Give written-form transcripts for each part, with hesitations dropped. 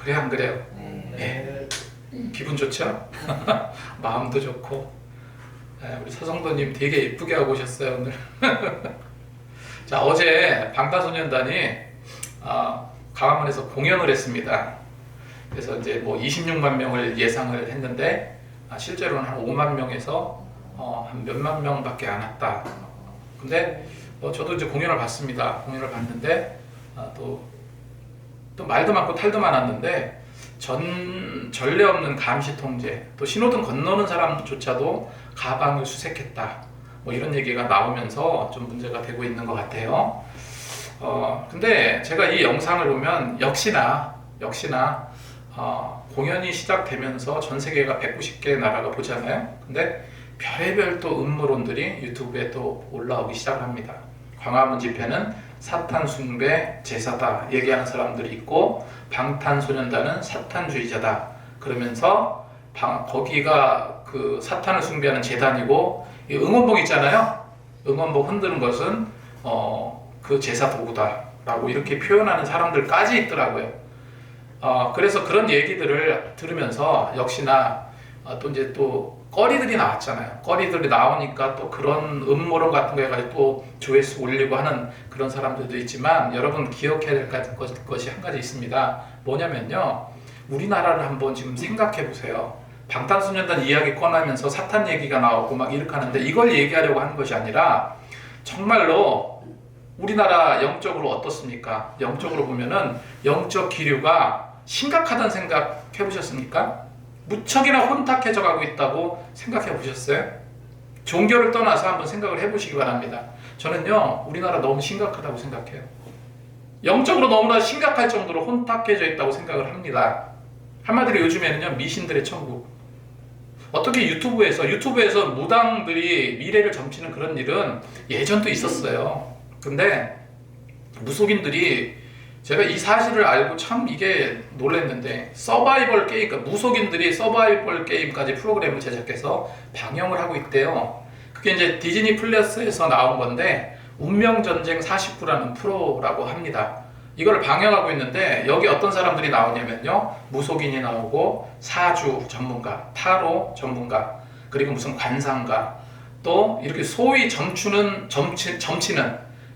그래요, 안 그래요? 예. 기분 좋죠? 마음도 좋고. 예, 우리 서성도님 되게 예쁘게 하고 오셨어요, 오늘. 자, 어제 방탄소년단이 강화문에서 공연을 했습니다. 그래서 이제 뭐 26만 명을 예상을 했는데 실제로는 한 5만 명에서 한 몇만 명밖에 안 왔다. 근데 저도 이제 공연을 봤습니다. 공연을 봤는데 또 말도 많고 탈도 많았는데 전례 없는 감시 통제, 또 신호등 건너는 사람조차도 가방을 수색했다. 뭐 이런 얘기가 나오면서 좀 문제가 되고 있는 것 같아요. 근데 제가 이 영상을 보면 역시나 공연이 시작되면서 전 세계가 190개 나라가 보잖아요. 근데 별의별 또 음모론들이 유튜브에 또 올라오기 시작합니다. 광화문 집회는 사탄 숭배 제사다 얘기하는 사람들이 있고, 방탄소년단은 사탄주의자다 그러면서 거기가 그 사탄을 숭배하는 재단이고, 이 응원봉 있잖아요. 응원봉 흔드는 것은 그 제사 도구다 라고 이렇게 표현하는 사람들까지 있더라고요. 그래서 그런 얘기들을 들으면서 역시나 또 이제 또 꺼리들이 나왔잖아요. 꺼리들이 나오니까 또 그런 음모론 같은 거 해가지고 또 조회수 올리고 하는 그런 사람들도 있지만, 여러분 기억해야 될 것이 한 가지 있습니다. 뭐냐면요, 우리나라를 한번 지금 생각해 보세요. 방탄소년단 이야기 꺼내면서 사탄 얘기가 나오고 막 이렇게 하는데, 이걸 얘기하려고 하는 것이 아니라 정말로 우리나라 영적으로 어떻습니까? 영적으로 보면은 영적 기류가 심각하다는 생각 해보셨습니까? 무척이나 혼탁해져 가고 있다고 생각해 보셨어요? 종교를 떠나서 한번 생각을 해보시기 바랍니다. 저는요, 우리나라 너무 심각하다고 생각해요. 영적으로 너무나 심각할 정도로 혼탁해져 있다고 생각을 합니다. 한마디로 요즘에는요, 미신들의 천국. 어떻게 유튜브에서 무당들이 미래를 점치는 그런 일은 예전도 있었어요. 근데 무속인들이, 제가 이 사실을 알고 참 이게 놀랐는데, 서바이벌 게임, 그러니까 무속인들이 서바이벌 게임까지 프로그램을 제작해서 방영을 하고 있대요. 그게 이제 디즈니 플러스에서 나온 건데, 운명전쟁 49라는 프로라고 합니다. 이걸 방영하고 있는데, 여기 어떤 사람들이 나오냐면요, 무속인이 나오고, 사주 전문가, 타로 전문가, 그리고 무슨 관상가, 또 이렇게 소위 점치는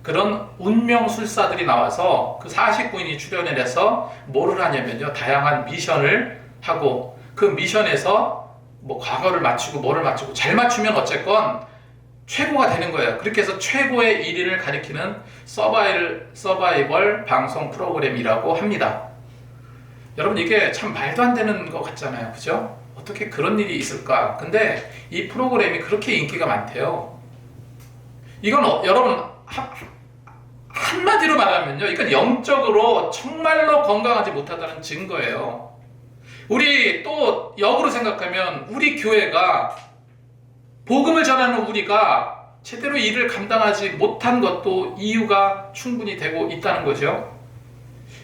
그런 운명술사들이 나와서 그 49인이 출연을 해서 뭐를 하냐면요, 다양한 미션을 하고, 그 미션에서 뭐 과거를 맞추고 뭐를 맞추고 잘 맞추면 어쨌건 최고가 되는 거예요. 그렇게 해서 최고의 1인을 가리키는 서바이벌 방송 프로그램이라고 합니다. 여러분, 이게 참 말도 안 되는 것 같잖아요, 그죠? 어떻게 그런 일이 있을까? 근데 이 프로그램이 그렇게 인기가 많대요. 이건 여러분, 한마디로 말하면요, 이건 영적으로 정말로 건강하지 못하다는 증거예요. 우리 또 역으로 생각하면, 우리 교회가, 복음을 전하는 우리가 제대로 일을 감당하지 못한 것도 이유가 충분히 되고 있다는 거죠.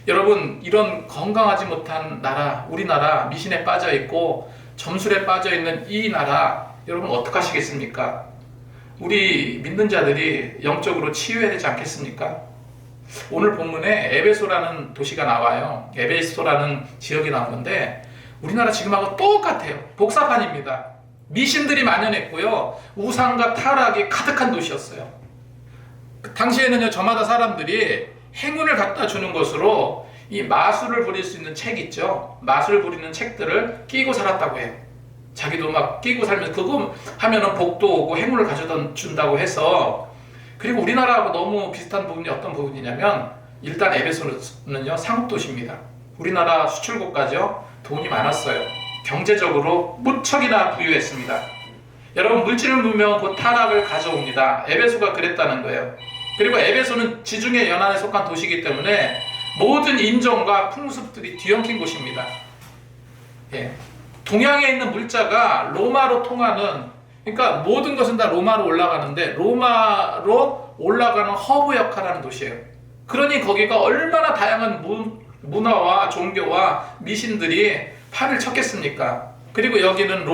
여러분, 이런 건강하지 못한 나라, 우리나라, 미신에 빠져 있고 점술에 빠져 있는 이 나라, 여러분 어떡하시겠습니까? 우리 믿는 자들이 영적으로 치유해야 되지 않겠습니까? 오늘 본문에 에베소라는 도시가 나와요. 에베소라는 지역이 나오는데, 우리나라 지금하고 똑같아요. 복사판입니다. 미신들이 만연했고요, 우상과 타락이 가득한 도시였어요. 당시에는요, 저마다 사람들이 행운을 갖다 주는 것으로 이 마술을 부릴 수 있는 책 있죠. 마술 부리는 책들을 끼고 살았다고 해요. 자기도 막 끼고 살면서 그거 하면은 복도 오고 행운을 가져다 준다고 해서. 그리고 우리나라하고 너무 비슷한 부분이 어떤 부분이냐면, 일단 에베소는요, 상업도시입니다. 우리나라 수출국가죠. 돈이 많았어요. 경제적으로 무척이나 부유했습니다. 여러분, 물질을 부으면 곧 타락을 가져옵니다. 에베소가 그랬다는 거예요. 그리고 에베소는 지중해 연안에 속한 도시이기 때문에 모든 인종과 풍습들이 뒤엉킨 곳입니다. 예. 동양에 있는 물자가 로마로 통하는, 그러니까 모든 것은 다 로마로 올라가는데, 로마로 올라가는 허브 역할을 하는 도시예요. 그러니 거기가 얼마나 다양한 문화와 종교와 미신들이 판을 쳤겠습니까? 그리고 여기는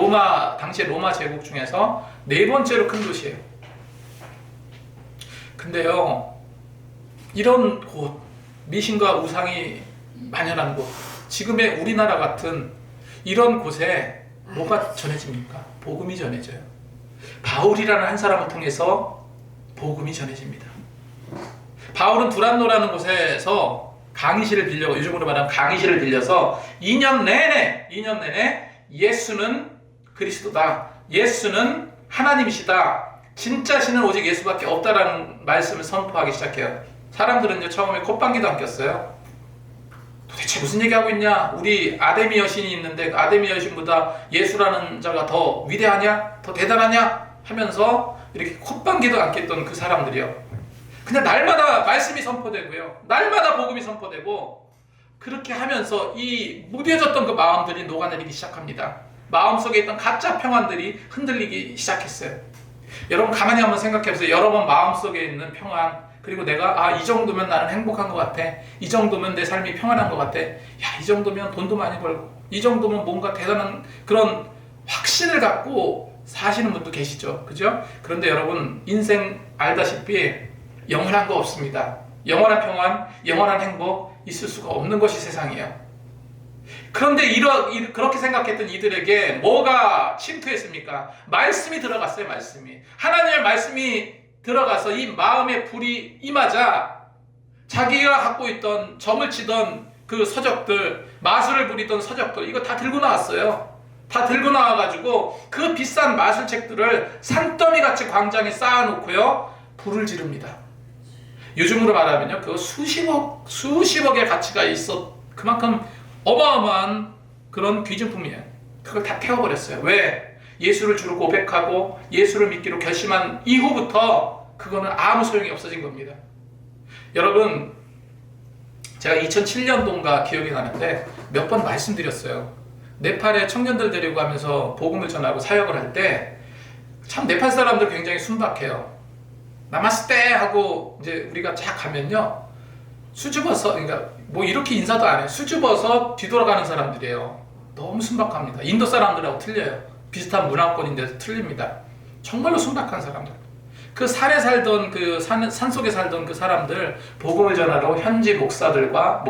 당시 로마 제국 중에서 4번째로 큰 도시예요. 근데요, 이런 곳, 미신과 우상이 만연한 곳, 지금의 우리나라 같은 이런 곳에 뭐가 전해집니까? 복음이 전해져요. 바울이라는 한 사람을 통해서 복음이 전해집니다. 바울은 두란노라는 곳에서 강의실을 빌려, 요즘으로 말하면 강의실을 빌려서 2년 내내 예수는 그리스도다, 예수는 하나님이시다, 진짜 신은 오직 예수밖에 없다라는 말씀을 선포하기 시작해요. 사람들은요, 처음에 콧방귀도 안 꼈어요. 도대체 무슨 얘기하고 있냐? 우리 아데미 여신이 있는데 그 아데미 여신보다 예수라는 자가 더 위대하냐? 더 대단하냐? 하면서 이렇게 콧방귀도 안 꼈던 그 사람들이요. 근데 날마다 말씀이 선포되고요, 날마다 복음이 선포되고, 그렇게 하면서 이 무뎌졌던 그 마음들이 녹아내리기 시작합니다. 마음속에 있던 가짜 평안들이 흔들리기 시작했어요. 여러분 가만히 한번 생각해보세요. 여러분 마음속에 있는 평안, 그리고 내가 이 정도면 나는 행복한 것 같아, 이 정도면 내 삶이 평안한 것 같아, 이 정도면 돈도 많이 벌고, 이 정도면 뭔가 대단한 그런 확신을 갖고 사시는 분도 계시죠, 그죠? 그런데 여러분 인생 알다시피 영원한 거 없습니다. 영원한 평안, 영원한 행복 있을 수가 없는 것이 세상이에요. 그런데 그렇게 생각했던 이들에게 뭐가 침투했습니까? 말씀이 들어갔어요. 말씀이, 하나님의 말씀이 들어가서 이 마음의 불이 임하자 자기가 갖고 있던, 점을 치던 그 서적들, 마술을 부리던 서적들, 이거 다 들고 나왔어요. 다 들고 나와가지고 그 비싼 마술책들을 산더미같이 광장에 쌓아놓고요, 불을 지릅니다. 요즘으로 말하면요, 그 수십억의 가치가 있어, 그만큼 어마어마한 그런 귀중품이에요. 그걸 다 태워버렸어요. 왜? 예수를 주로 고백하고 예수를 믿기로 결심한 이후부터 그거는 아무 소용이 없어진 겁니다. 여러분, 제가 2007년도인가 기억이 나는데 몇 번 말씀드렸어요. 네팔에 청년들 데리고 가면서 복음을 전하고 사역을 할 때 참 네팔 사람들 굉장히 순박해요. 나마스테 하고 이제 우리가 쫙 가면요, 수줍어서, 그러니까 뭐 이렇게 인사도 안 해요. 수줍어서 뒤돌아가는 사람들이에요. 너무 순박합니다. 인도 사람들하고 틀려요. 비슷한 문화권인데도 틀립니다. 정말로 순박한 사람들. 그 산에 살던, 그 산속에 살던 그 사람들, 복음을 전하러 현지 목사님들과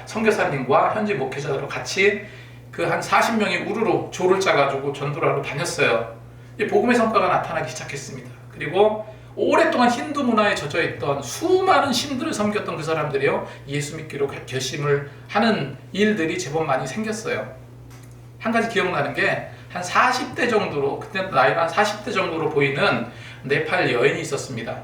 선교사님과 현지 목회자들과 같이 그 한 40명이 우르르 조를 짜가지고 전도를 하러 다녔어요. 이 복음의 성과가 나타나기 시작했습니다. 그리고 오랫동안 힌두 문화에 젖어있던 수많은 신들을 섬겼던 그 사람들이요, 예수 믿기로 결심을 하는 일들이 제법 많이 생겼어요. 한 가지 기억나는 게, 한 40대 정도로, 그때 나이가 한 40대 정도로 보이는 네팔 여인이 있었습니다.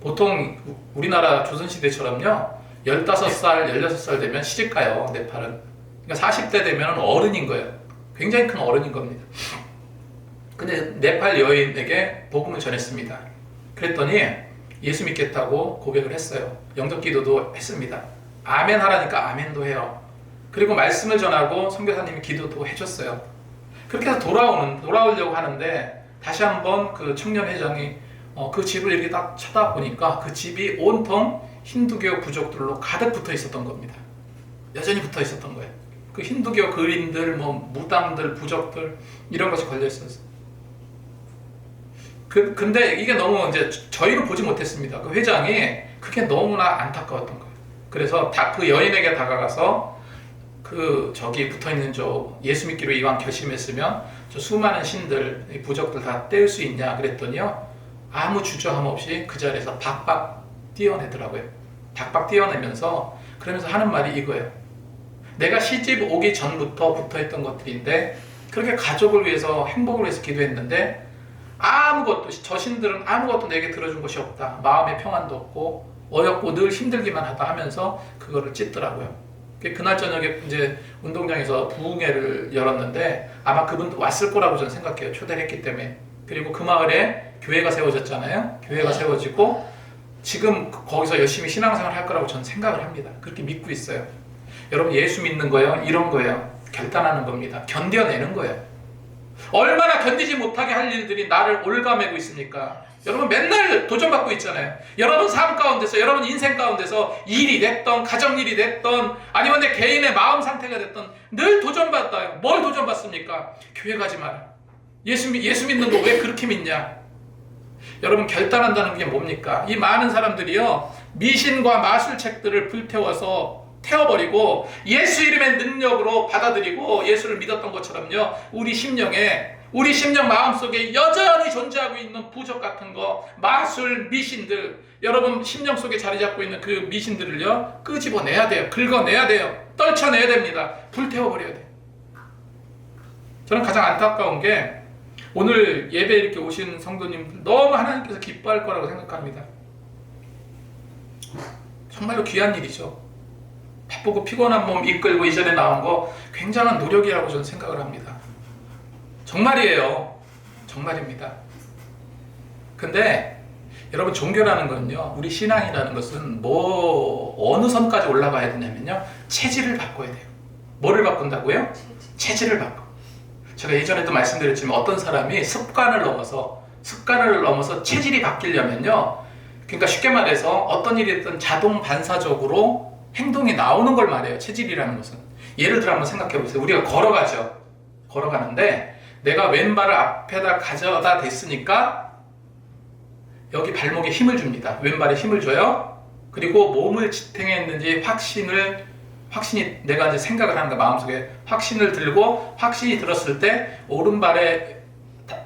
보통 우리나라 조선시대처럼요, 15살, 16살 되면 시집가요, 네팔은. 그러니까 40대 되면 어른인 거예요. 굉장히 큰 어른인 겁니다. 근데 네팔 여인에게 복음을 전했습니다. 그랬더니 예수 믿겠다고 고백을 했어요. 영접 기도도 했습니다. 아멘 하라니까 아멘도 해요. 그리고 말씀을 전하고 선교사님이 기도도 해줬어요. 그렇게 해서 돌아오려고 하는데, 다시 한번 그 청년 회장이 그 집을 이렇게 딱 쳐다보니까 그 집이 온통 힌두교 부족들로 가득 붙어 있었던 겁니다. 여전히 붙어 있었던 거예요. 그 힌두교 그림들, 뭐 무당들, 부족들, 이런 것이 걸려 있었어요. 근데 이게 너무 이제 저희는 보지 못했습니다. 그 회장이 그게 너무나 안타까웠던 거예요. 그래서 그 여인에게 다가가서 저기 붙어있는 예수 믿기로 이왕 결심했으면 저 수많은 신들, 부족들 다 떼울 수 있냐 그랬더니요, 아무 주저함 없이 그 자리에서 박박 뛰어내더라고요. 박박 뛰어내면서 그러면서 하는 말이 이거예요. 내가 시집 오기 전부터 붙어있던 것들인데, 그렇게 가족을 위해서, 행복을 위해서 기도했는데 저 신들은 아무것도 내게 들어준 것이 없다. 마음의 평안도 없고 어렵고 늘 힘들기만 하다 하면서 그거를 찢더라고요. 그날 저녁에 이제 운동장에서 부흥회를 열었는데 아마 그분도 왔을 거라고 저는 생각해요. 초대를 했기 때문에. 그리고 그 마을에 교회가 세워졌잖아요. 교회가 세워지고 지금 거기서 열심히 신앙생활을 할 거라고 저는 생각을 합니다. 그렇게 믿고 있어요. 여러분, 예수 믿는 거요, 이런 거예요. 결단하는 겁니다. 견뎌내는 거예요. 얼마나 견디지 못하게 할 일들이 나를 올가매고 있습니까? 여러분 맨날 도전받고 있잖아요. 여러분 삶 가운데서, 여러분 인생 가운데서 일이 됐던, 가정일이 됐던, 아니면 내 개인의 마음 상태가 됐던, 늘 도전받아요. 뭘 도전받습니까? 교회 가지 마라. 예수 믿는 거 왜 그렇게 믿냐? 여러분, 결단한다는 게 뭡니까? 이 많은 사람들이요, 미신과 마술책들을 불태워서 태워버리고 예수 이름의 능력으로 받아들이고 예수를 믿었던 것처럼요, 우리 심령 마음속에 여전히 존재하고 있는 부적 같은 거, 마술, 미신들, 여러분 심령 속에 자리 잡고 있는 그 미신들을요 끄집어내야 돼요. 긁어내야 돼요. 떨쳐내야 됩니다. 불태워버려야 돼요. 저는 가장 안타까운 게 오늘 예배 이렇게 오신 성도님들 너무 하나님께서 기뻐할 거라고 생각합니다. 정말로 귀한 일이죠. 바쁘고 피곤한 몸 이끌고 이전에 나온 거 굉장한 노력이라고 저는 생각을 합니다. 정말이에요. 정말입니다. 근데 여러분, 종교라는 건요, 우리 신앙이라는 것은 어느 선까지 올라가야 되냐면요, 체질을 바꿔야 돼요. 뭐를 바꾼다고요? 체질을 바꿔. 제가 예전에도 말씀드렸지만 어떤 사람이 습관을 넘어서 체질이 바뀌려면요, 그러니까 쉽게 말해서 어떤 일이 됐든 자동 반사적으로 행동이 나오는 걸 말해요. 체질이라는 것은. 예를 들어 한번 생각해 보세요. 우리가 걸어가는데 내가 왼발을 앞에다 가져다 댔으니까 여기 발목에 힘을 줍니다. 왼발에 힘을 줘요. 그리고 몸을 지탱했는지 확신이 내가 이제 생각을 하는 거야. 마음속에 확신을 들고, 확신이 들었을 때 오른발에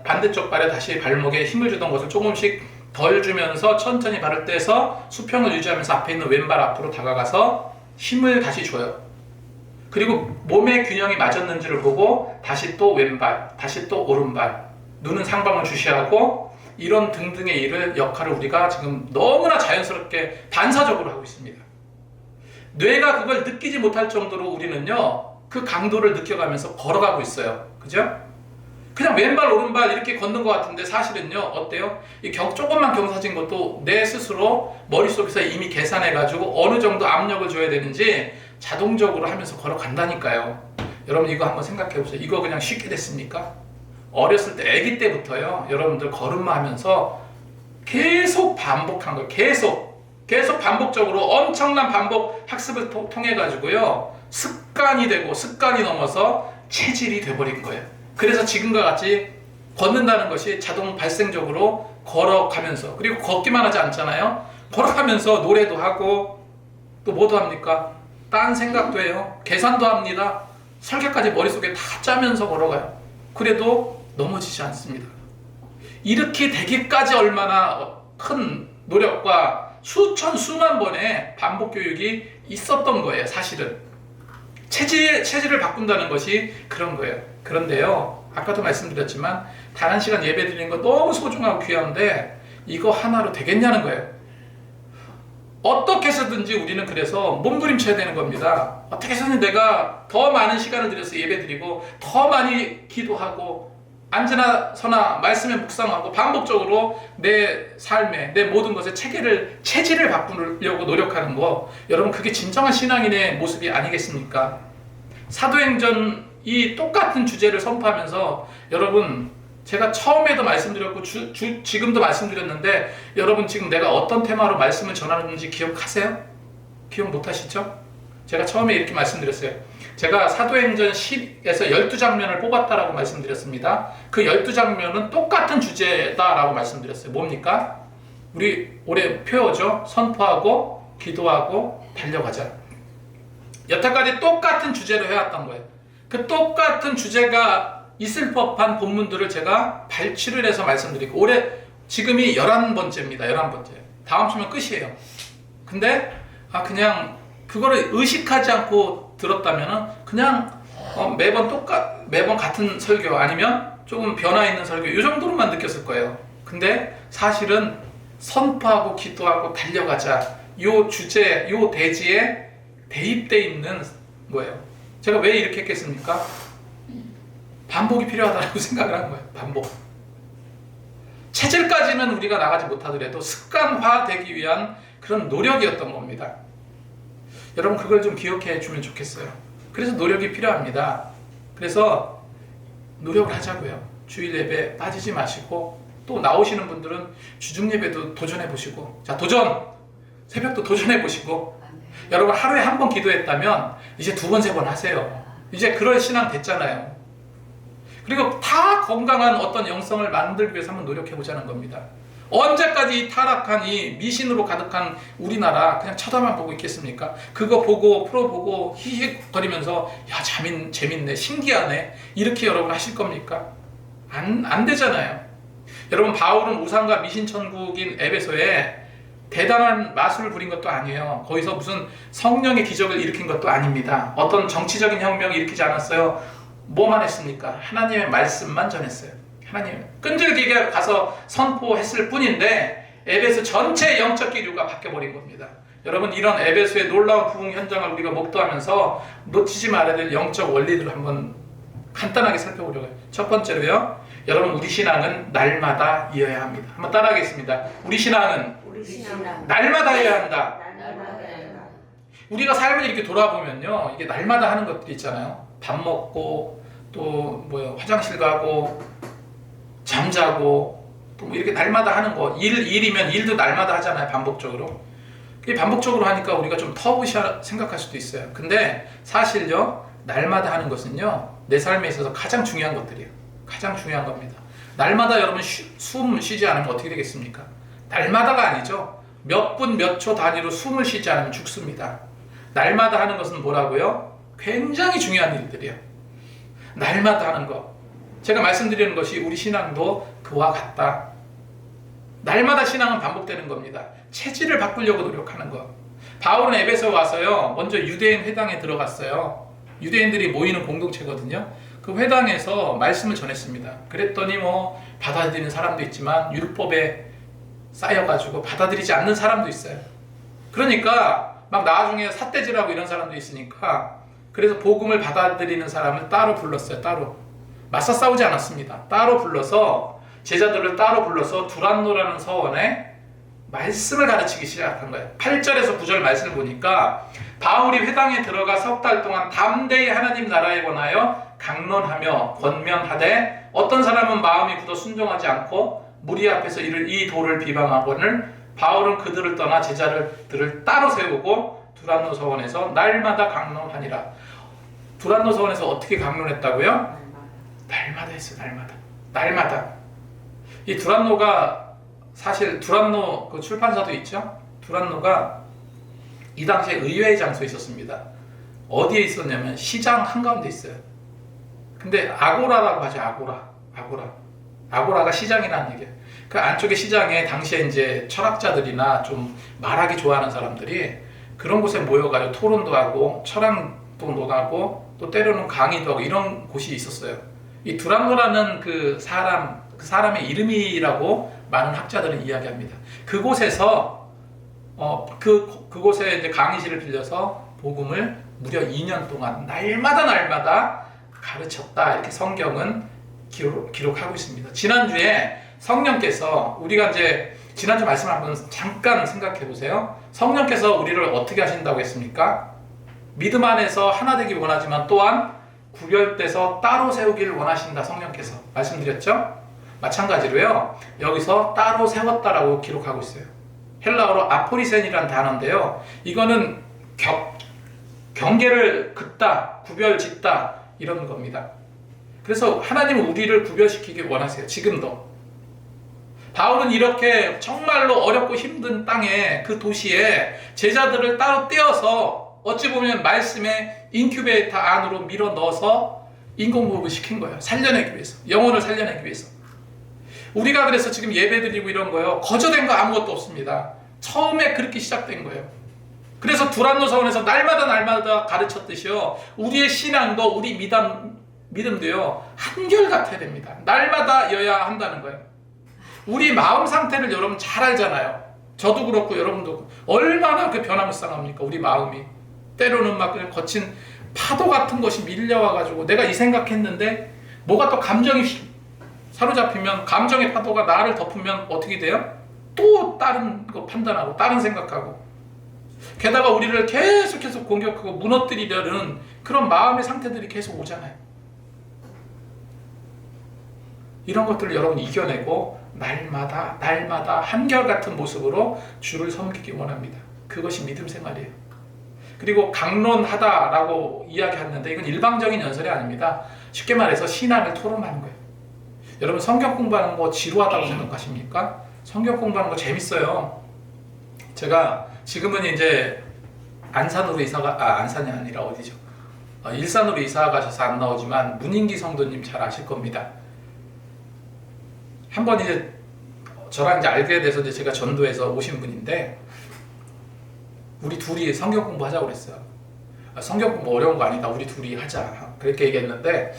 반대쪽 발에 다시 발목에 힘을 주던 것을 조금씩 덜 주면서 천천히 발을 떼서 수평을 유지하면서 앞에 있는 왼발 앞으로 다가가서 힘을 다시 줘요. 그리고 몸의 균형이 맞았는지를 보고 다시 또 왼발, 다시 또 오른발, 눈은 상방을 주시하고, 이런 등등의 역할을 우리가 지금 너무나 자연스럽게 반사적으로 하고 있습니다. 뇌가 그걸 느끼지 못할 정도로 우리는요, 그 강도를 느껴가면서 걸어가고 있어요. 그죠? 그냥 왼발 오른발 이렇게 걷는 것 같은데 사실은요, 어때요? 조금만 경사진 것도 내 스스로 머릿속에서 이미 계산해가지고 어느 정도 압력을 줘야 되는지 자동적으로 하면서 걸어간다니까요. 여러분, 이거 한번 생각해보세요. 이거 그냥 쉽게 됐습니까? 어렸을 때, 아기 때부터요, 여러분들 걸음마 하면서 계속 반복한 거예요. 계속 반복적으로 엄청난 반복 학습을 통해가지고요, 습관이 되고 습관이 넘어서 체질이 돼버린 거예요. 그래서 지금과 같이 걷는다는 것이 자동 발생적으로 걸어가면서, 그리고 걷기만 하지 않잖아요. 걸어가면서 노래도 하고 또 뭐도 합니까? 딴 생각도 해요. 계산도 합니다. 설계까지 머릿속에 다 짜면서 걸어가요. 그래도 넘어지지 않습니다. 이렇게 되기까지 얼마나 큰 노력과 수만 번의 반복 교육이 있었던 거예요. 사실은 체질을 바꾼다는 것이 그런 거예요. 그런데요, 아까도 말씀드렸지만 다른 시간 예배 드리는 거 너무 소중하고 귀한데 이거 하나로 되겠냐는 거예요. 어떻게 해서든지 우리는 그래서 몸부림쳐야 되는 겁니다. 어떻게 해서든 내가 더 많은 시간을 들여서 예배 드리고 더 많이 기도하고 앉으나 서나 말씀에 묵상하고 반복적으로 내 삶에, 내 모든 것에 체질을 바꾸려고 노력하는 거, 여러분, 그게 진정한 신앙인의 모습이 아니겠습니까? 사도행전 이 똑같은 주제를 선포하면서, 여러분, 제가 처음에도 말씀드렸고 지금도 말씀드렸는데, 여러분 지금 내가 어떤 테마로 말씀을 전하는지 기억하세요? 기억 못하시죠? 제가 처음에 이렇게 말씀드렸어요. 제가 사도행전 10에서 12장면을 뽑았다라고 말씀드렸습니다. 그 12장면은 똑같은 주제다라고 말씀드렸어요. 뭡니까? 우리 올해 표어죠. 선포하고 기도하고 달려가자. 여태까지 똑같은 주제로 해왔던 거예요. 그 똑같은 주제가 있을 법한 본문들을 제가 발췌를 해서 말씀드리고, 올해 지금이 11번째입니다. 11번째. 다음 주면 끝이에요. 근데 그냥 그거를 의식하지 않고 들었다면은 그냥 매번 같은 설교, 아니면 조금 변화 있는 설교, 이 정도로만 느꼈을 거예요. 근데 사실은 선포하고 기도하고 달려가자, 요 주제, 요 대지에 대입되어 있는 거예요. 제가 왜 이렇게 했겠습니까? 반복이 필요하다고 생각을 한 거예요. 반복. 체질까지는 우리가 나가지 못하더라도 습관화되기 위한 그런 노력이었던 겁니다. 여러분, 그걸 좀 기억해 주면 좋겠어요. 그래서 노력이 필요합니다. 그래서 노력을 하자고요. 주일 예배 빠지지 마시고, 또 나오시는 분들은 주중 예배도 도전해 보시고, 자, 새벽도 도전해 보시고, 여러분 하루에 한 번 기도했다면 이제 2번, 3번 하세요. 이제 그럴 신앙 됐잖아요. 그리고 다 건강한 어떤 영성을 만들기 위해서 한번 노력해 보자는 겁니다. 언제까지 이 타락한 이 미신으로 가득한 우리나라 그냥 쳐다만 보고 있겠습니까? 그거 보고 프로 보고 히히거리면서 야 재밌네 신기하네 이렇게 여러분 하실 겁니까? 안 되잖아요. 여러분 바울은 우상과 미신천국인 에베소에 대단한 마술을 부린 것도 아니에요. 거기서 무슨 성령의 기적을 일으킨 것도 아닙니다. 어떤 정치적인 혁명을 일으키지 않았어요. 뭐만 했습니까? 하나님의 말씀만 전했어요. 하나님 끈질기게 가서 선포했을 뿐인데 에베소 전체 영적 기류가 바뀌어버린 겁니다. 여러분 이런 에베소의 놀라운 부흥 현장을 우리가 목도하면서 놓치지 말아야 될 영적 원리들을 한번 간단하게 살펴보려고 해요. 첫 번째로요. 여러분 우리 신앙은 날마다 이어야 합니다. 한번 따라하겠습니다. 우리 신앙은 날마다 해야 한다. 우리가 삶을 이렇게 돌아보면요, 이게 날마다 하는 것들이 있잖아요. 밥 먹고 또 화장실 가고 잠자고 또 이렇게 날마다 하는 거. 일이면 일도 날마다 하잖아요. 반복적으로. 반복적으로 하니까 우리가 좀 터부시하 생각할 수도 있어요. 근데 사실요, 날마다 하는 것은요, 내 삶에 있어서 가장 중요한 것들이에요. 가장 중요한 겁니다. 날마다 여러분 숨 쉬지 않으면 어떻게 되겠습니까? 날마다가 아니죠. 몇 분, 몇 초 단위로 숨을 쉬지 않으면 죽습니다. 날마다 하는 것은 뭐라고요? 굉장히 중요한 일들이에요. 날마다 하는 것. 제가 말씀드리는 것이 우리 신앙도 그와 같다. 날마다 신앙은 반복되는 겁니다. 체질을 바꾸려고 노력하는 것. 바울은 에베소 와서요, 먼저 유대인 회당에 들어갔어요. 유대인들이 모이는 공동체거든요. 그 회당에서 말씀을 전했습니다. 그랬더니 받아들이는 사람도 있지만 율법에 쌓여가지고 받아들이지 않는 사람도 있어요. 그러니까 막 나중에 삿대질하고 이런 사람도 있으니까 그래서 복음을 받아들이는 사람을 따로 불렀어요. 따로. 맞서 싸우지 않았습니다. 따로 불러서 제자들을 따로 불러서 두란노라는 서원에 말씀을 가르치기 시작한 거예요. 8절에서 9절 말씀을 보니까 바울이 회당에 들어가 석 달 동안 담대히 하나님 나라에 관하여 강론하며 권면하되 어떤 사람은 마음이 굳어 순종하지 않고 무리 앞에서 이 도를 비방하거늘 바울은 그들을 떠나 제자들을 따로 세우고 두란노 서원에서 날마다 강론하니라. 두란노 서원에서 어떻게 강론했다고요? 날마다 했어요. 날마다. 이 두란노가 사실 두란노 그 출판사도 있죠. 두란노가 이 당시에 의외의 장소에 있었습니다. 어디에 있었냐면 시장 한가운데 있어요. 근데 아고라라고 하죠. 아고라가 시장이라는 얘기예요. 그 안쪽에 시장에 당시에 이제 철학자들이나 좀 말하기 좋아하는 사람들이 그런 곳에 모여가지고 토론도 하고 철학도 논하고 또 때로는 강의도 하고 이런 곳이 있었어요. 이 두란노라는 그 사람의 이름이라고 많은 학자들은 이야기합니다. 그곳에서 그곳에 이제 강의실을 빌려서 복음을 무려 2년 동안 날마다 가르쳤다. 이렇게 성경은 기록하고 있습니다. 지난주에 성령께서 우리가 이제 지난주 말씀을 한번 잠깐 생각해 보세요. 성령께서 우리를 어떻게 하신다고 했습니까? 믿음 안에서 하나 되기 원하지만 또한 구별돼서 따로 세우기를 원하신다. 성령께서 말씀드렸죠? 마찬가지로요. 여기서 따로 세웠다라고 기록하고 있어요. 헬라어로 아포리센이라는 단어인데요. 이거는 경계를 긋다, 구별짓다 이런 겁니다. 그래서 하나님은 우리를 구별시키기 원하세요. 지금도. 바울은 이렇게 정말로 어렵고 힘든 땅에 그 도시에 제자들을 따로 떼어서 어찌 보면 말씀의 인큐베이터 안으로 밀어 넣어서 인공호흡을 시킨 거예요. 살려내기 위해서. 영혼을 살려내기 위해서. 우리가 그래서 지금 예배드리고 이런 거요. 거저된 거 아무것도 없습니다. 처음에 그렇게 시작된 거예요. 그래서 두란노 서원에서 날마다 가르쳤듯이요. 우리의 신앙도 우리 믿음도요. 한결같아야 됩니다. 날마다여야 한다는 거예요. 우리 마음 상태를 여러분 잘 알잖아요. 저도 그렇고 여러분도 그렇고. 얼마나 그 변화무쌍합니까? 우리 마음이. 때로는 막 그냥 거친 파도 같은 것이 밀려와가지고 내가 이 생각했는데 뭐가 또 감정이 사로잡히면 감정의 파도가 나를 덮으면 어떻게 돼요? 또 다른 거 판단하고 다른 생각하고 게다가 우리를 계속해서 공격하고 무너뜨리려는 그런 마음의 상태들이 계속 오잖아요. 이런 것들을 여러분이 이겨내고 날마다 한결같은 모습으로 주를 섬기기 원합니다. 그것이 믿음 생활이에요. 그리고 강론하다라고 이야기하는데 이건 일방적인 연설이 아닙니다. 쉽게 말해서 신앙을 토론하는 거예요. 여러분 성경 공부하는 거 지루하다고 생각하십니까? 성경 공부하는 거 재밌어요. 제가 지금은 이제 안산으로 안산이 아니라 어디죠? 일산으로 이사 가셔서 안 나오지만 문인기 성도님 잘 아실 겁니다. 한번 이제 저랑 이제 알게 돼서 이제 제가 전도해서 오신 분인데, 우리 둘이 성경 공부하자고 그랬어요. 성경 공부 어려운 거 아니다, 우리 둘이 하자, 그렇게 얘기했는데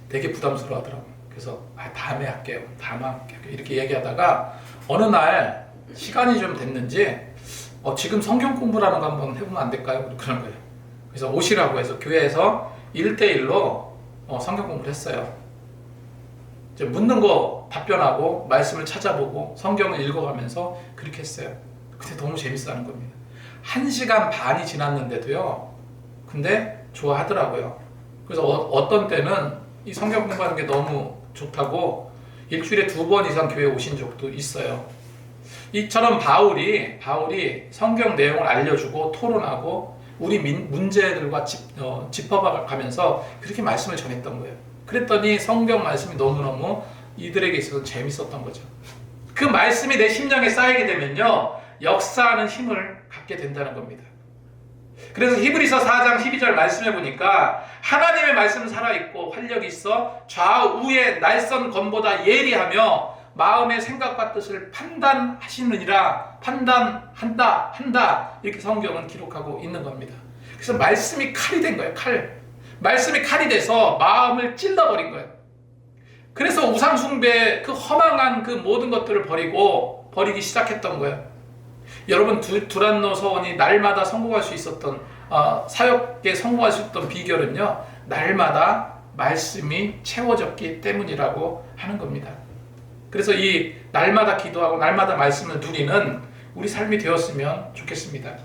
되게 부담스러워 하더라고요. 그래서 다음에 할게요, 다음에 할게요, 이렇게 얘기하다가 어느 날 시간이 좀 됐는지 지금 성경 공부라는 거 한번 해보면 안 될까요? 그런 거예요. 그래서 오시라고 해서 교회에서 1대1로 성경 공부를 했어요. 이제 묻는 거 답변하고 말씀을 찾아보고 성경을 읽어가면서 그렇게 했어요. 그때 너무 재밌어 하는 겁니다. 1시간 반이 지났는데도요, 근데 좋아하더라고요. 그래서 어떤 때는 이 성경 공부하는 게 너무 좋다고 일주일에 2번 이상 교회에 오신 적도 있어요. 이처럼 바울이 성경 내용을 알려주고 토론하고 우리 문제들과 짚어가면서 그렇게 말씀을 전했던 거예요. 그랬더니 성경 말씀이 너무너무 이들에게 있어서 재밌었던 거죠. 그 말씀이 내 심령에 쌓이게 되면요, 역사하는 힘을 갖게 된다는 겁니다. 그래서 히브리서 4장 12절 말씀해 보니까 하나님의 말씀은 살아있고 활력이 있어 좌우의 날선 검보다 예리하며 마음의 생각과 뜻을 판단한다 이렇게 성경은 기록하고 있는 겁니다. 그래서 말씀이 칼이 된 거예요. 말씀이 칼이 돼서 마음을 찔러버린 거예요. 그래서 우상숭배, 그 허망한 그 모든 것들을 버리기 시작했던 거예요. 여러분, 두란노 서원이 날마다 성공할 수 있었던, 사역에 성공할 수 있었던 비결은요, 날마다 말씀이 채워졌기 때문이라고 하는 겁니다. 그래서 이 날마다 기도하고 날마다 말씀을 누리는 우리 삶이 되었으면 좋겠습니다.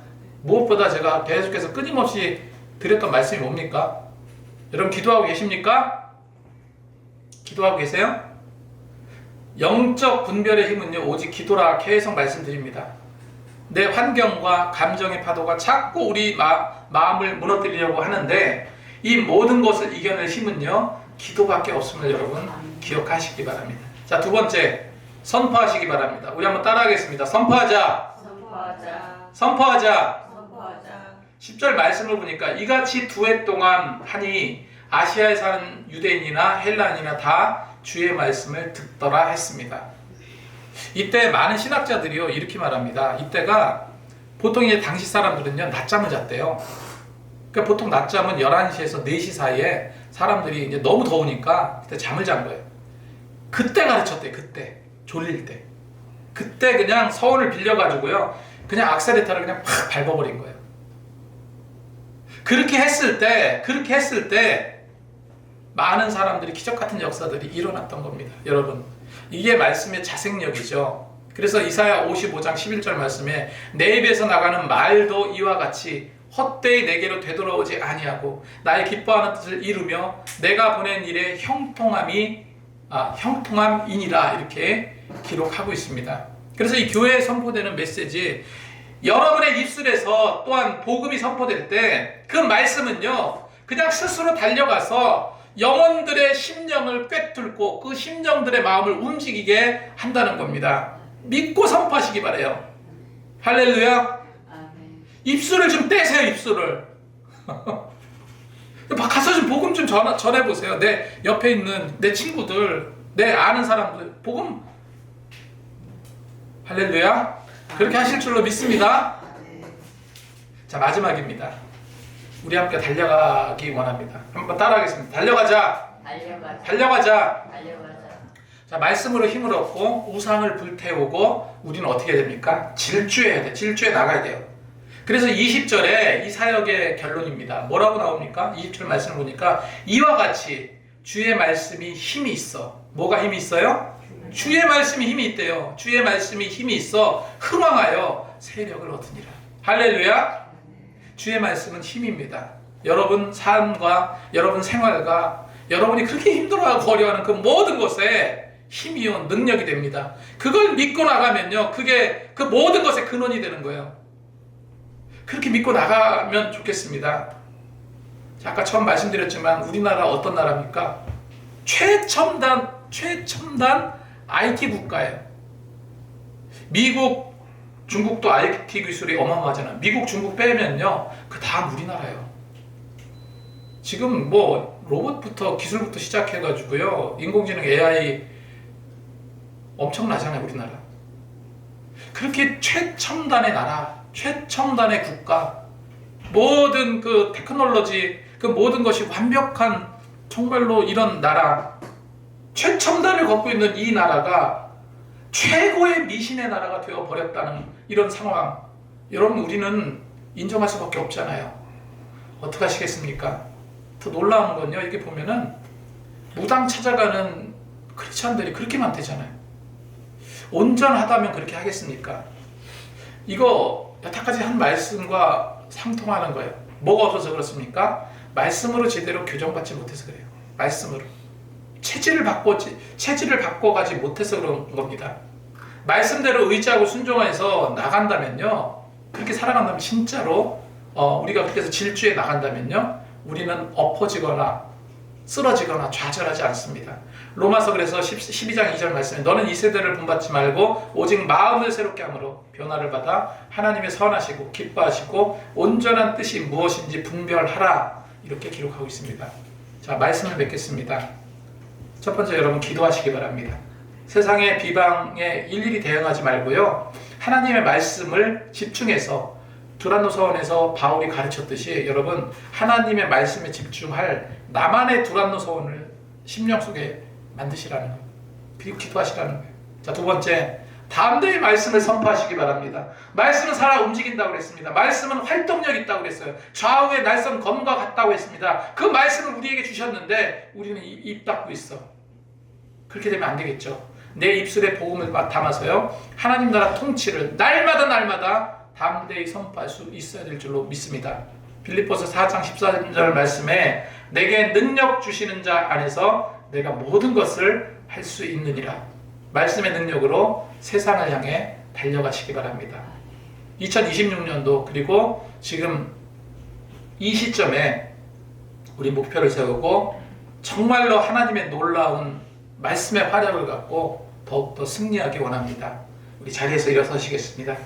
무엇보다 제가 계속해서 끊임없이 드렸던 말씀이 뭡니까? 여러분, 기도하고 계십니까? 기도하고 계세요? 영적 분별의 힘은요, 오직 기도라 계속 말씀드립니다. 내 환경과 감정의 파도가 자꾸 우리 마음을 무너뜨리려고 하는데, 이 모든 것을 이겨낼 힘은요, 기도밖에 없음을 여러분 기억하시기 바랍니다. 자, 두 번째, 선포하시기 바랍니다. 우리 한번 따라하겠습니다. 선포하자. 10절 말씀을 보니까 이같이 2해 동안 하니 아시아에 사는 유대인이나 헬라인이나 다 주의 말씀을 듣더라 했습니다. 이때 많은 신학자들이요, 이렇게 말합니다. 이때가 보통 이제 당시 사람들은요, 낮잠을 잤대요. 그러니까 보통 낮잠은 11시에서 4시 사이에 사람들이 이제 너무 더우니까 그때 잠을 잔 거예요. 그때 가르쳤대. 그때 졸릴 때, 그때 그냥 서원을 빌려가지고요, 그냥 악셀레터를 그냥 팍 밟아버린 거예요. 그렇게 했을 때 많은 사람들이, 기적 같은 역사들이 일어났던 겁니다. 여러분, 이게 말씀의 자생력이죠. 그래서 이사야 55장 11절 말씀에 내 입에서 나가는 말도 이와 같이 헛되이 내게로 되돌아오지 아니하고 나의 기뻐하는 뜻을 이루며 내가 보낸 일에 형통함이니라, 이렇게 기록하고 있습니다. 그래서 이 교회에 선포되는 메시지, 여러분의 입술에서 또한 복음이 선포될 때 그 말씀은요, 그냥 스스로 달려가서 영혼들의 심령을 꿰뚫고 그 심령들의 마음을 움직이게 한다는 겁니다. 믿고 선포하시기 바라요. 할렐루야. 입술을 좀 떼세요. 입술을. 가서 좀 복음 좀 전해보세요. 내 옆에 있는 내 친구들, 내 아는 사람들 복음. 할렐루야. 그렇게 하실 줄로 믿습니다. 자, 마지막입니다. 우리 함께 달려가기 원합니다. 한번 따라하겠습니다. 달려가자. 자, 말씀으로 힘을 얻고 우상을 불태우고 우리는 어떻게 됩니까? 질주해야 돼. 질주해 나가야 돼요. 그래서 20절에 이 사역의 결론입니다. 뭐라고 나옵니까? 20절 말씀을 보니까 이와 같이 주의 말씀이 힘이 있어. 뭐가 힘이 있어요? 주의 말씀이 힘이 있대요. 주의 말씀이 힘이 있어 흥왕하여 세력을 얻으니라. 할렐루야. 주의 말씀은 힘입니다. 여러분 삶과 여러분 생활과 여러분이 그렇게 힘들어하고 어려워하는 그 모든 것에 힘이요 능력이 됩니다. 그걸 믿고 나가면요, 그게 그 모든 것의 근원이 되는 거예요. 그렇게 믿고 나가면 좋겠습니다. 아까 처음 말씀드렸지만 우리나라 어떤 나라입니까? 최첨단 IT 국가예요. 미국, 중국도 IT 기술이 어마어마하잖아요. 미국, 중국 빼면요, 그 다음 우리나라예요. 지금 뭐 로봇부터 기술부터 시작해가지고요, 인공지능 AI 엄청나잖아요, 우리나라. 그렇게 최첨단의 나라, 최첨단의 국가, 모든 그 테크놀로지, 그 모든 것이 완벽한 정말로 이런 나라, 최첨단을 갖고 있는 이 나라가 최고의 미신의 나라가 되어버렸다는 이런 상황, 여러분 우리는 인정할 수밖에 없잖아요. 어떻게 하시겠습니까? 더 놀라운 건요, 이게 보면은 무당 찾아가는 크리스찬들이 그렇게 많대잖아요. 온전하다면 그렇게 하겠습니까? 이거 여태까지 한 말씀과 상통하는 거예요. 뭐가 없어서 그렇습니까? 말씀으로 제대로 교정받지 못해서 그래요. 말씀으로 체질을 바꿔가지 못해서 그런 겁니다. 말씀대로 의지하고 순종해서 나간다면요, 그렇게 살아간다면 진짜로 우리가 그렇게 해서 질주해 나간다면요, 우리는 엎어지거나 쓰러지거나 좌절하지 않습니다. 로마서 그래서 12장 2절 말씀에 너는 이 세대를 본받지 말고 오직 마음을 새롭게 함으로 변화를 받아 하나님의 선하시고 기뻐하시고 온전한 뜻이 무엇인지 분별하라, 이렇게 기록하고 있습니다. 자, 말씀을 맺겠습니다. 첫 번째, 여러분 기도하시기 바랍니다. 세상의 비방에 일일이 대응하지 말고요, 하나님의 말씀을 집중해서 두란노 서원에서 바울이 가르쳤듯이 여러분 하나님의 말씀에 집중할 나만의 두란노 서원을 심령 속에 만드시라는 거예요. 그리고 기도하시라는 거예요. 자, 두 번째, 담대히 말씀을 선포하시기 바랍니다. 말씀은 살아 움직인다고 그랬습니다. 말씀은 활동력 있다고 그랬어요. 좌우의 날선 검과 같다고 했습니다. 그 말씀을 우리에게 주셨는데 우리는 입 닫고 있어. 그렇게 되면 안 되겠죠. 내 입술에 복음을 담아서요, 하나님 나라 통치를 날마다 담대히 선포할 수 있어야 될 줄로 믿습니다. 빌립보서 4장 14절 말씀에 내게 능력 주시는 자 안에서 내가 모든 것을 할 수 있느니라. 말씀의 능력으로 세상을 향해 달려가시기 바랍니다. 2026년도 그리고 지금 이 시점에 우리 목표를 세우고 정말로 하나님의 놀라운 말씀의 활약을 갖고 더욱더 승리하기 원합니다. 우리 자리에서 일어서시겠습니다.